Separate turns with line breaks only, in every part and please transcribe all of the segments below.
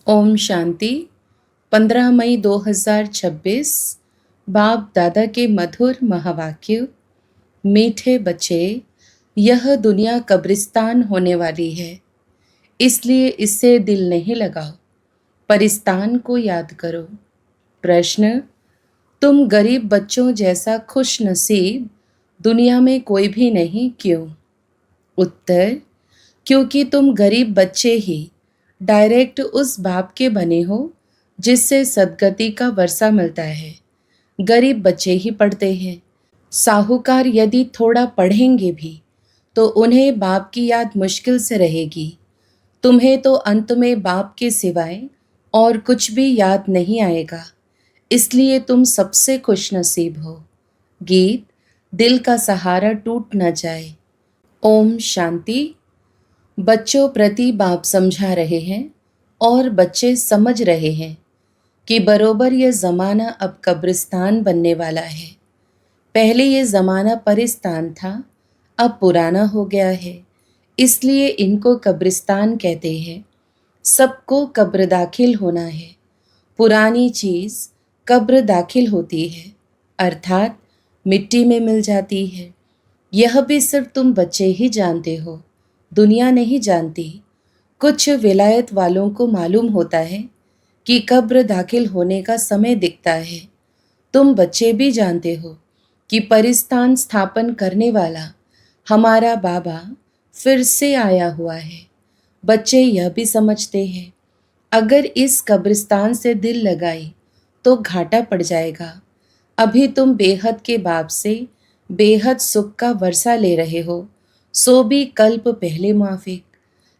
ओम शांति। 15 मई 2026। बाप दादा के मधुर महावाक्य। मीठे बच्चे, यह दुनिया कब्रिस्तान होने वाली है, इसलिए इससे दिल नहीं लगाओ, परिस्तान को याद करो। प्रश्न: तुम गरीब बच्चों जैसा खुश नसीब दुनिया में कोई भी नहीं, क्यों? उत्तर: क्योंकि तुम गरीब बच्चे ही डायरेक्ट उस बाप के बने हो जिससे सद्गति का वर्षा मिलता है। गरीब बच्चे ही पढ़ते हैं। साहूकार यदि थोड़ा पढ़ेंगे भी तो उन्हें बाप की याद मुश्किल से रहेगी। तुम्हें तो अंत में बाप के सिवाय और कुछ भी याद नहीं आएगा, इसलिए तुम सबसे खुश नसीब हो। गीत: दिल का सहारा टूट न जाए। ओम शांति। बच्चों प्रति बाप समझा रहे हैं और बच्चे समझ रहे हैं कि बरोबर यह ज़माना अब कब्रिस्तान बनने वाला है। पहले ये ज़माना परिस्तान था, अब पुराना हो गया है, इसलिए इनको कब्रिस्तान कहते हैं। सबको कब्र दाखिल होना है। पुरानी चीज़ कब्र दाखिल होती है, अर्थात मिट्टी में मिल जाती है। यह भी सिर्फ तुम बच्चे ही जानते हो, दुनिया नहीं जानती। कुछ विलायत वालों को मालूम होता है कि कब्र दाखिल होने का समय दिखता है। तुम बच्चे भी जानते हो कि परिस्तान स्थापन करने वाला हमारा बाबा फिर से आया हुआ है। बच्चे यह भी समझते हैं, अगर इस कब्रिस्तान से दिल लगाई तो घाटा पड़ जाएगा। अभी तुम बेहद के बाप से बेहद सुख का वर्षा ले रहे हो, सो भी कल्प पहले माफिक।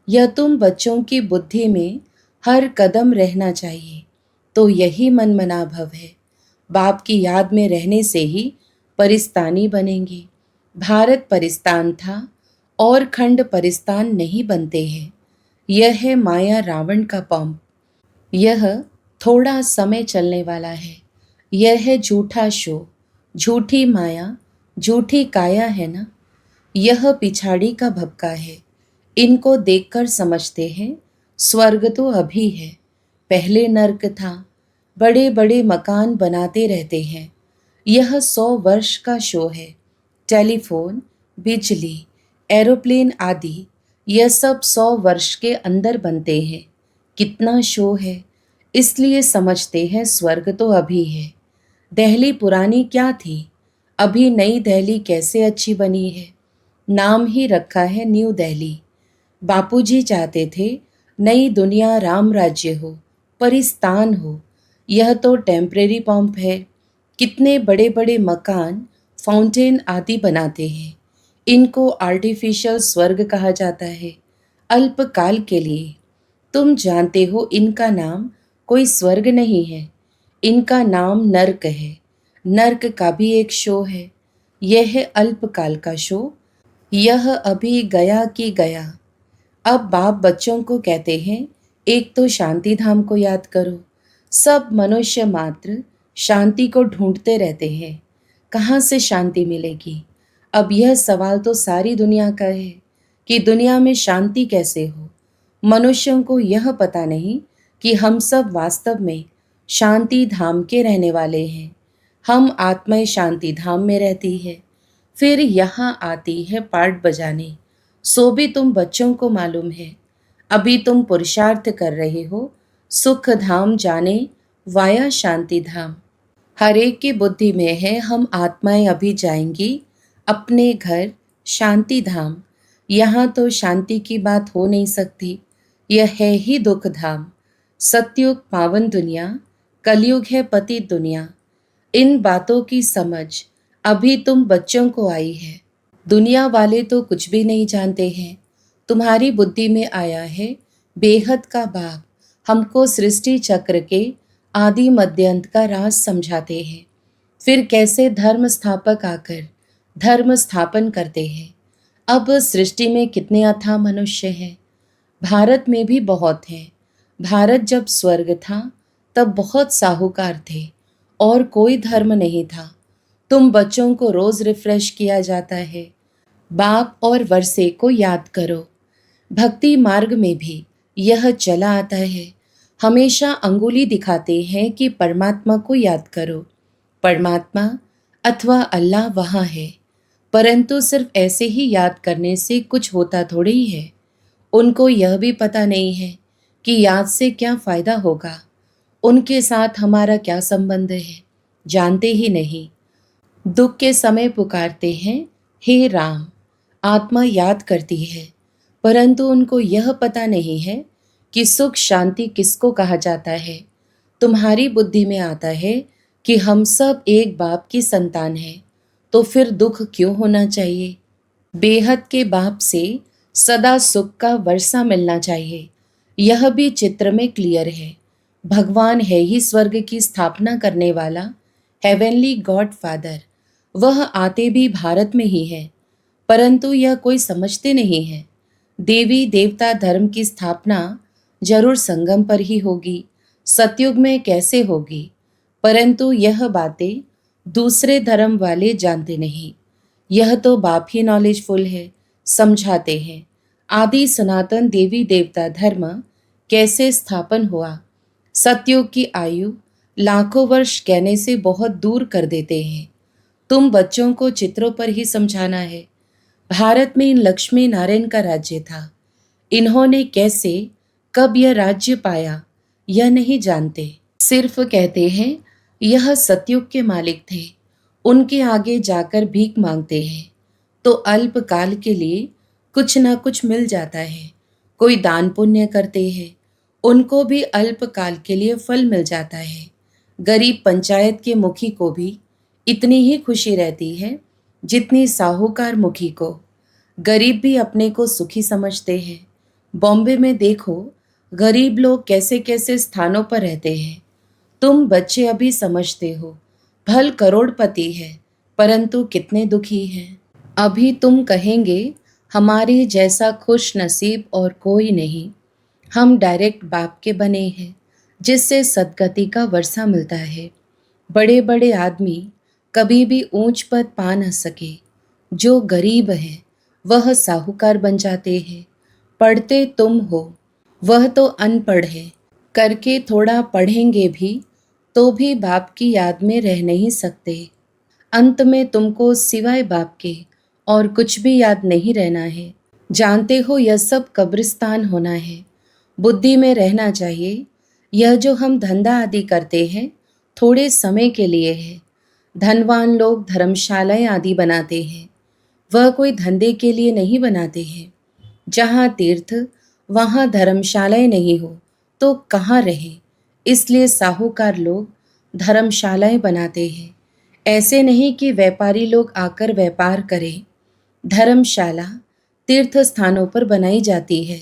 यह तुम बच्चों की बुद्धि में हर कदम रहना चाहिए, तो यही मनमना भव है। बाप की याद में रहने से ही परिस्तानी बनेंगे। भारत परिस्तान था और खंड परिस्तान नहीं बनते हैं। यह है माया रावण का पंप। यह थोड़ा समय चलने वाला है। यह है झूठा शो, झूठी माया, झूठी काया है ना। यह पिछाड़ी का भपका है। इनको देखकर समझते हैं स्वर्ग तो अभी है, पहले नर्क था। बड़े बड़े मकान बनाते रहते हैं। यह 100 वर्ष का शो है। टेलीफोन, बिजली, एरोप्लेन आदि यह सब 100 वर्ष के अंदर बनते हैं। कितना शो है, इसलिए समझते हैं स्वर्ग तो अभी है। दिल्ली पुरानी क्या थी, अभी नई दिल्ली कैसे अच्छी बनी है। नाम ही रखा है न्यू दिल्ली। बापूजी चाहते थे नई दुनिया राम राज्य हो, परिस्तान हो। यह तो टेम्परेरी पंप है। कितने बड़े बड़े मकान, फाउंटेन आदि बनाते हैं। इनको आर्टिफिशियल स्वर्ग कहा जाता है, अल्पकाल के लिए। तुम जानते हो इनका नाम कोई स्वर्ग नहीं है, इनका नाम नर्क है। नर्क का भी एक शो है। यह है अल्पकाल का शो। यह अभी गया कि गया। अब बाप बच्चों को कहते हैं, एक तो शांति धाम को याद करो। सब मनुष्य मात्र शांति को ढूंढते रहते हैं, कहाँ से शांति मिलेगी। अब यह सवाल तो सारी दुनिया का है कि दुनिया में शांति कैसे हो। मनुष्यों को यह पता नहीं कि हम सब वास्तव में शांति धाम के रहने वाले हैं। हम आत्माएं शांति धाम में रहती है, फिर यहाँ आती है पार्ट बजाने। सो भी तुम बच्चों को मालूम है। अभी तुम पुरुषार्थ कर रहे हो सुख धाम जाने वाया शांति धाम। हर एक की बुद्धि में है हम आत्माएं अभी जाएंगी अपने घर शांति धाम। यहाँ तो शांति की बात हो नहीं सकती, यह है ही दुख धाम। सतयुग पावन दुनिया, कलयुग है पतित दुनिया। इन बातों की समझ अभी तुम बच्चों को आई है। दुनिया वाले तो कुछ भी नहीं जानते हैं। तुम्हारी बुद्धि में आया है बेहद का बाप हमको सृष्टि चक्र के आदि मध्य अंत का राज समझाते हैं। फिर कैसे धर्म स्थापक आकर धर्म स्थापन करते हैं। अब सृष्टि में कितने अथाह मनुष्य हैं। भारत में भी बहुत हैं। भारत जब स्वर्ग था तब बहुत साहूकार थे और कोई धर्म नहीं था। तुम बच्चों को रोज रिफ्रेश किया जाता है। बाप और वर्षे को याद करो। भक्ति मार्ग में भी यह चला आता है। हमेशा अंगुली दिखाते हैं कि परमात्मा को याद करो। परमात्मा अथवा अल्लाह वहाँ है, परंतु सिर्फ ऐसे ही याद करने से कुछ होता थोड़ी ही है। उनको यह भी पता नहीं है कि याद से क्या फ़ायदा होगा, उनके साथ हमारा क्या संबंध है, जानते ही नहीं। दुख के समय पुकारते हैं, हे राम। आत्मा याद करती है, परंतु उनको यह पता नहीं है कि सुख शांति किसको कहा जाता है। तुम्हारी बुद्धि में आता है कि हम सब एक बाप की संतान हैं, तो फिर दुख क्यों होना चाहिए। बेहद के बाप से सदा सुख का वर्षा मिलना चाहिए, यह भी चित्र में क्लियर है। भगवान है ही स्वर्ग की स्थापना करने वाला, हेवनली गॉड फादर। वह आते भी भारत में ही है, परंतु यह कोई समझते नहीं है। देवी देवता धर्म की स्थापना जरूर संगम पर ही होगी, सतयुग में कैसे होगी, परंतु यह बातें दूसरे धर्म वाले जानते नहीं। यह तो बाप ही नॉलेजफुल है, समझाते हैं। आदि सनातन देवी देवता धर्म कैसे स्थापन हुआ। सतयुग की आयु लाखों वर्ष कहने से बहुत दूर कर देते हैं। तुम बच्चों को चित्रों पर ही समझाना है। भारत में इन लक्ष्मी नारायण का राज्य था। इन्होंने कैसे कब यह राज्य पाया यह नहीं जानते, सिर्फ कहते हैं यह सतयुग के मालिक थे। उनके आगे जाकर भीख मांगते हैं तो अल्प काल के लिए कुछ ना कुछ मिल जाता है। कोई दान पुण्य करते हैं, उनको भी अल्प काल के लिए फल मिल जाता है। गरीब पंचायत के मुखी को भी इतनी ही खुशी रहती है जितनी साहूकार मुखी को। गरीब भी अपने को सुखी समझते हैं। बॉम्बे में देखो गरीब लोग कैसे कैसे स्थानों पर रहते हैं। तुम बच्चे अभी समझते हो भल करोड़पति है, परंतु कितने दुखी हैं। अभी तुम कहेंगे हमारे जैसा खुश नसीब और कोई नहीं। हम डायरेक्ट बाप के बने हैं, जिससे सदगति का वर्षा मिलता है। बड़े बड़े आदमी कभी भी ऊंच पद पा न सके। जो गरीब है वह साहूकार बन जाते हैं। पढ़ते तुम हो, वह तो अनपढ़ है। करके थोड़ा पढ़ेंगे भी तो भी बाप की याद में रह नहीं सकते। अंत में तुमको सिवाय बाप के और कुछ भी याद नहीं रहना है। जानते हो यह सब कब्रिस्तान होना है। बुद्धि में रहना चाहिए यह जो हम धंधा आदि करते हैं थोड़े समय के लिए है। धनवान लोग धर्मशालाएं आदि बनाते हैं, वह कोई धंधे के लिए नहीं बनाते हैं। जहाँ तीर्थ वहाँ धर्मशालाएं नहीं हो तो कहाँ रहे। इसलिए साहूकार लोग धर्मशालाएं बनाते हैं। ऐसे नहीं कि व्यापारी लोग आकर व्यापार करें। धर्मशाला तीर्थ स्थानों पर बनाई जाती है।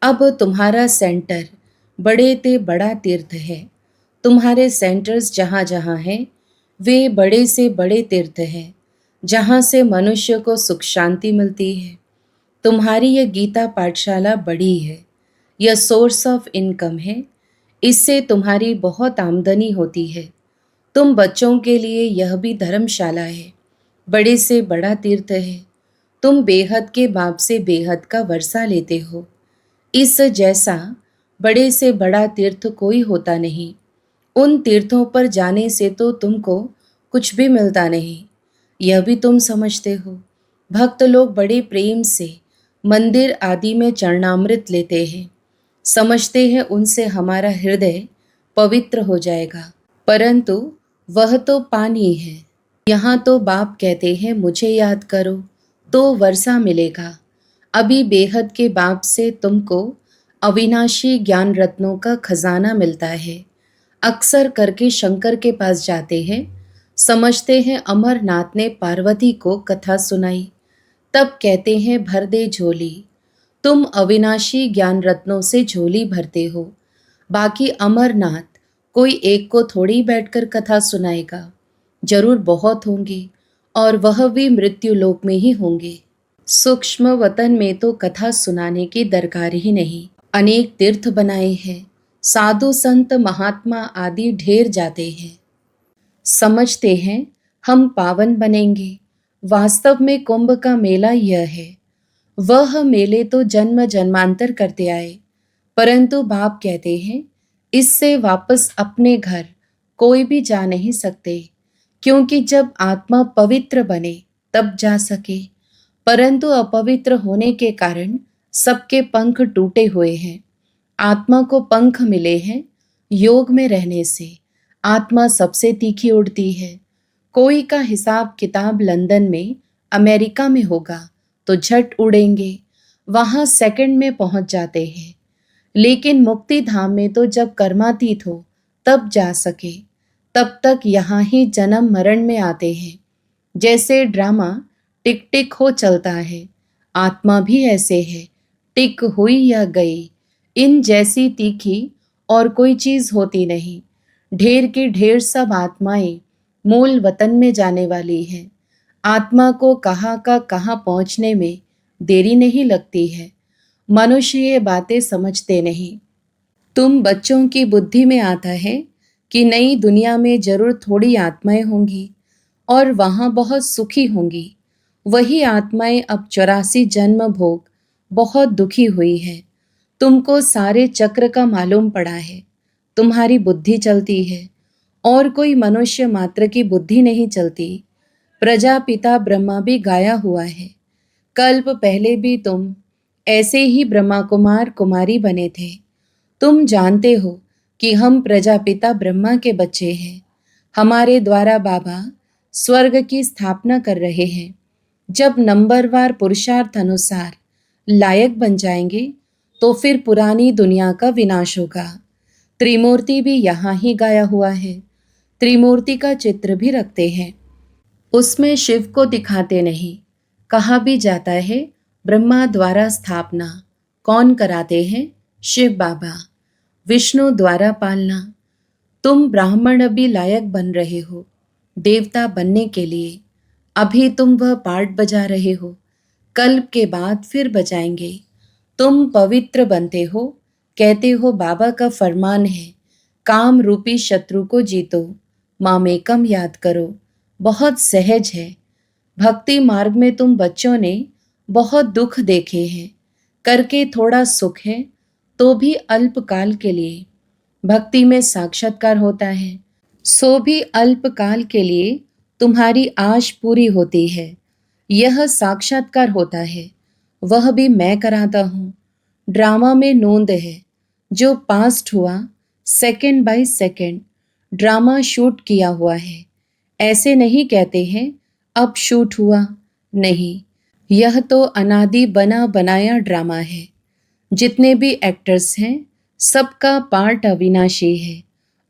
अब तुम्हारा सेंटर बड़े ते बड़ा तीर्थ है। तुम्हारे सेंटर्स जहाँ जहाँ हैं वे बड़े से बड़े तीर्थ हैं, जहाँ से मनुष्य को सुख शांति मिलती है। तुम्हारी यह गीता पाठशाला बड़ी है, यह सोर्स ऑफ इनकम है। इससे तुम्हारी बहुत आमदनी होती है। तुम बच्चों के लिए यह भी धर्मशाला है, बड़े से बड़ा तीर्थ है। तुम बेहद के बाप से बेहद का वर्षा लेते हो। इस जैसा बड़े से बड़ा तीर्थ कोई होता नहीं। उन तीर्थों पर जाने से तो तुमको कुछ भी मिलता नहीं, यह भी तुम समझते हो। भक्त लोग बड़े प्रेम से मंदिर आदि में चरणामृत लेते हैं, समझते हैं उनसे हमारा हृदय पवित्र हो जाएगा, परंतु वह तो पानी है। यहाँ तो बाप कहते हैं मुझे याद करो तो वर्षा मिलेगा। अभी बेहद के बाप से तुमको अविनाशी ज्ञान रत्नों का खजाना मिलता है। अक्सर करके शंकर के पास जाते हैं, समझते हैं अमरनाथ ने पार्वती को कथा सुनाई, तब कहते हैं भर दे झोली। तुम अविनाशी ज्ञान रत्नों से झोली भरते हो, बाकी अमरनाथ कोई एक को थोड़ी बैठकर कथा सुनाएगा। जरूर बहुत होंगे और वह भी मृत्यु लोक में ही होंगे। सूक्ष्म वतन में तो कथा सुनाने की दरकार ही नहीं। अनेक तीर्थ बनाए हैं, साधु संत महात्मा आदि ढेर जाते हैं। समझते हैं हम पावन बनेंगे। वास्तव में कुंभ का मेला यह है। वह मेले तो जन्म जन्मांतर करते आए, परंतु बाप कहते हैं इससे वापस अपने घर कोई भी जा नहीं सकते, क्योंकि जब आत्मा पवित्र बने तब जा सके, परंतु अपवित्र होने के कारण सबके पंख टूटे हुए हैं। आत्मा को पंख मिले हैं योग में रहने से। आत्मा सबसे तीखी उड़ती है। कोई का हिसाब किताब लंदन में, अमेरिका में होगा तो झट उड़ेंगे, वहां सेकंड में पहुंच जाते हैं। लेकिन मुक्ति धाम में तो जब कर्मातीत हो तब जा सके, तब तक यहाँ ही जन्म मरण में आते हैं। जैसे ड्रामा टिक टिक हो चलता है, आत्मा भी ऐसे है, टिक हुई या गई। इन जैसी तीखी और कोई चीज होती नहीं। ढेर की ढेर सब आत्माएं मूल वतन में जाने वाली हैं। आत्मा को कहाँ का कहाँ पहुँचने में देरी नहीं लगती है। मनुष्य ये बातें समझते नहीं। तुम बच्चों की बुद्धि में आता है कि नई दुनिया में जरूर थोड़ी आत्माएं होंगी और वहां बहुत सुखी होंगी। वही आत्माएं अब 84 जन्म भोग बहुत दुखी हुई है। तुमको सारे चक्र का मालूम पड़ा है, तुम्हारी बुद्धि चलती है और कोई मनुष्य मात्र की बुद्धि नहीं चलती। प्रजापिता ब्रह्मा भी गाया हुआ है। कल्प पहले भी तुम ऐसे ही ब्रह्मा कुमार कुमारी बने थे। तुम जानते हो कि हम प्रजापिता ब्रह्मा के बच्चे हैं। हमारे द्वारा बाबा स्वर्ग की स्थापना कर रहे हैं। जब नंबरवार पुरुषार्थ अनुसार लायक बन जाएंगे तो फिर पुरानी दुनिया का विनाश होगा। त्रिमूर्ति भी यहाँ ही गाया हुआ है। त्रिमूर्ति का चित्र भी रखते हैं, उसमें शिव को दिखाते नहीं। कहा भी जाता है ब्रह्मा द्वारा स्थापना। कौन कराते हैं? शिव बाबा। विष्णु द्वारा पालना। तुम ब्राह्मण अभी लायक बन रहे हो देवता बनने के लिए। अभी तुम वह पार्ट बजा रहे हो, कल्प के बाद फिर बजाएंगे। तुम पवित्र बनते हो, कहते हो बाबा का फरमान है काम रूपी शत्रु को जीतो, मामेकम याद करो। बहुत सहज है। भक्ति मार्ग में तुम बच्चों ने बहुत दुख देखे हैं, करके थोड़ा सुख है तो भी अल्पकाल के लिए। भक्ति में साक्षात्कार होता है, सो भी अल्पकाल के लिए तुम्हारी आश पूरी होती है। यह साक्षात्कार होता है, वह भी मैं कराता हूँ। ड्रामा में नोंद है, जो पास्ट हुआ second by second drama shoot किया हुआ है। ऐसे नहीं कहते हैं अब शूट हुआ, नहीं, यह तो अनादि बना बनाया ड्रामा है। जितने भी एक्टर्स हैं सबका पार्ट अविनाशी है।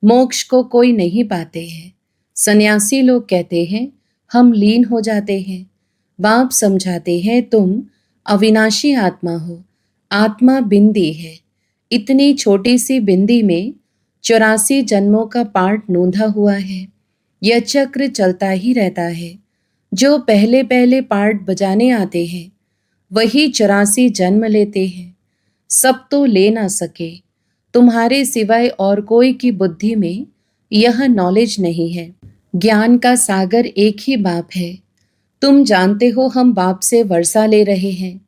मोक्ष को कोई नहीं पाते हैं। सन्यासी लोग कहते हैं हम लीन हो जाते हैं। बाप समझाते हैं तुम अविनाशी आत्मा हो। आत्मा बिंदी है। इतनी छोटी सी बिंदी में 84 जन्मों का पार्ट नोंधा हुआ है। यह चक्र चलता ही रहता है। जो पहले पहले पार्ट बजाने आते हैं वही 84 जन्म लेते हैं। सब तो ले ना सके। तुम्हारे सिवाय और कोई की बुद्धि में यह नॉलेज नहीं है। ज्ञान का सागर एक ही बाप है। तुम जानते हो हम बाप से वर्षा ले रहे हैं।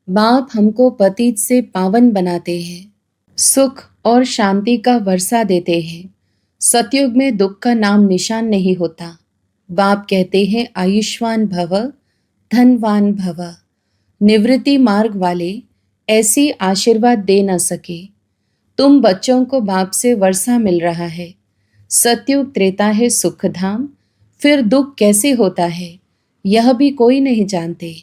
बाप हमको पतित से पावन बनाते हैं, सुख और शांति का वर्षा देते हैं। सतयुग में दुख का नाम निशान नहीं होता। बाप कहते हैं आयुष्मान भव, धनवान भव। निवृत्ति मार्ग वाले ऐसी आशीर्वाद दे न सके। तुम बच्चों को बाप से वर्षा मिल रहा है। सतयुग त्रेता है सुख धाम, फिर दुख कैसे होता है यह भी कोई नहीं जानते।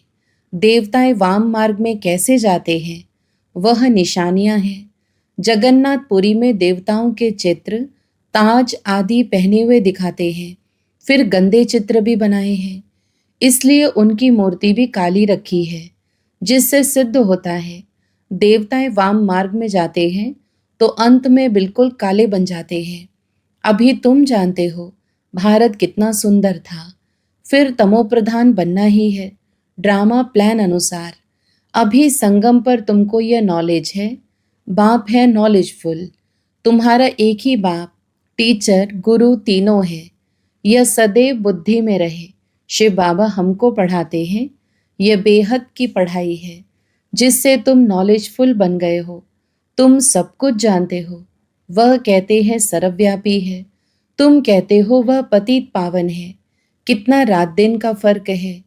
देवताएं वाम मार्ग में कैसे जाते हैं वह निशानियां हैं। जगन्नाथपुरी में देवताओं के चित्र ताज आदि पहने हुए दिखाते हैं, फिर गंदे चित्र भी बनाए हैं, इसलिए उनकी मूर्ति भी काली रखी है, जिससे सिद्ध होता है देवताएं वाम मार्ग में जाते हैं तो अंत में बिल्कुल काले बन जाते हैं। अभी तुम जानते हो भारत कितना सुंदर था, फिर तमोप्रधान बनना ही है ड्रामा प्लान अनुसार। अभी संगम पर तुमको यह नॉलेज है। बाप है नॉलेजफुल। तुम्हारा एक ही बाप, टीचर गुरु तीनों है। यह सदैव बुद्धि में रहे। शिव बाबा हमको पढ़ाते हैं। यह बेहद की पढ़ाई है जिससे तुम नॉलेजफुल बन गए हो। तुम सब कुछ जानते हो। वह कहते हैं सर्वव्यापी है, तुम कहते हो वह पतित पावन है। कितना रात दिन का फर्क है।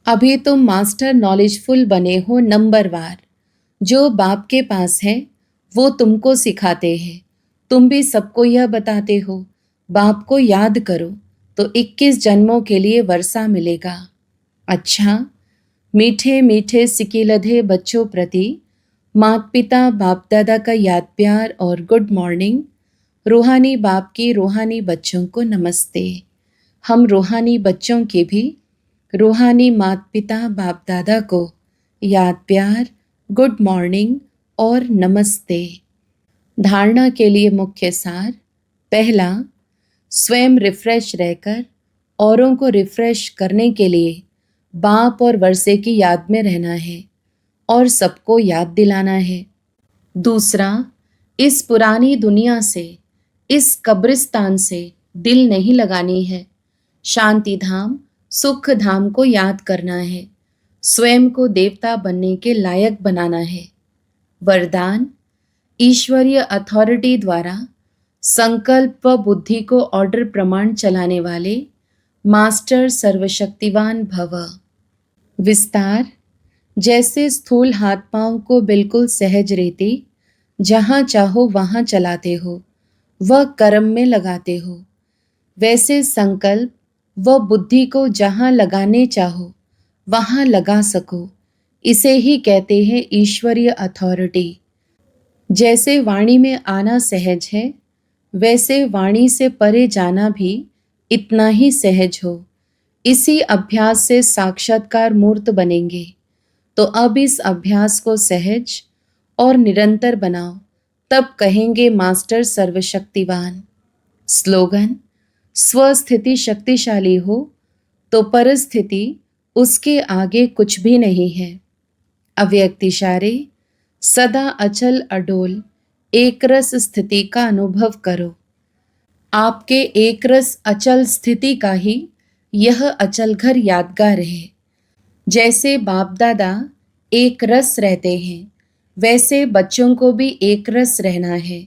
अभी तुम मास्टर नॉलेजफुल बने हो नंबरवार। जो बाप के पास है वो तुमको सिखाते हैं, तुम भी सबको यह बताते हो। बाप को याद करो तो 21 जन्मों के लिए वर्षा मिलेगा। अच्छा, मीठे मीठे सिकिलधे बच्चों प्रति माता पिता बाप दादा का याद प्यार और गुड मॉर्निंग। रूहानी बाप की रूहानी बच्चों को नमस्ते। हम रूहानी बच्चों के भी रूहानी माता पिता बाप दादा को याद प्यार, गुड मॉर्निंग और नमस्ते। धारणा के लिए मुख्य सार। पहला, स्वयं रिफ्रेश रहकर औरों को रिफ्रेश करने के लिए बाप और वर्षे की याद में रहना है और सबको याद दिलाना है। दूसरा, इस पुरानी दुनिया से, इस कब्रिस्तान से दिल नहीं लगानी है। शांति धाम, सुख धाम को याद करना है। स्वयं को देवता बनने के लायक बनाना है। वरदान, ईश्वरीय अथॉरिटी द्वारा संकल्प व बुद्धि को ऑर्डर प्रमाण चलाने वाले मास्टर सर्वशक्तिवान भव। विस्तार, जैसे स्थूल हाथ पांव को बिल्कुल सहज रीति जहाँ चाहो वहाँ चलाते हो, वह कर्म में लगाते हो, वैसे संकल्प व बुद्धि को जहाँ लगाने चाहो वहाँ लगा सको। इसे ही कहते हैं ईश्वरीय अथॉरिटी। जैसे वाणी में आना सहज है, वैसे वाणी से परे जाना भी इतना ही सहज हो। इसी अभ्यास से साक्षात्कार मूर्त बनेंगे। तो अब इस अभ्यास को सहज और निरंतर बनाओ, तब कहेंगे मास्टर सर्वशक्तिवान। स्लोगन, स्वस्थिति शक्तिशाली हो तो परिस्थिति उसके आगे कुछ भी नहीं है। अव्यक्त इशारे, सदा अचल अडोल एकरस स्थिति का अनुभव करो। आपके एकरस अचल स्थिति का ही यह अचल घर यादगार है। जैसे बाप दादा एक रस रहते हैं, वैसे बच्चों को भी एक रस रहना है।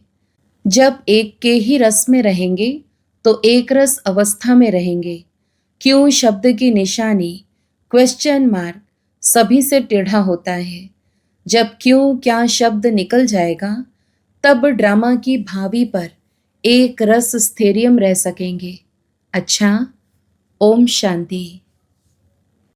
जब एक के ही रस में रहेंगे तो एक रस अवस्था में रहेंगे। क्यों शब्द की निशानी क्वेश्चन मार्क सभी से टेढ़ा होता है। जब क्यों क्या शब्द निकल जाएगा, तब ड्रामा की भावी पर एक रस स्थैर्यम रह सकेंगे। अच्छा, ओम शांति।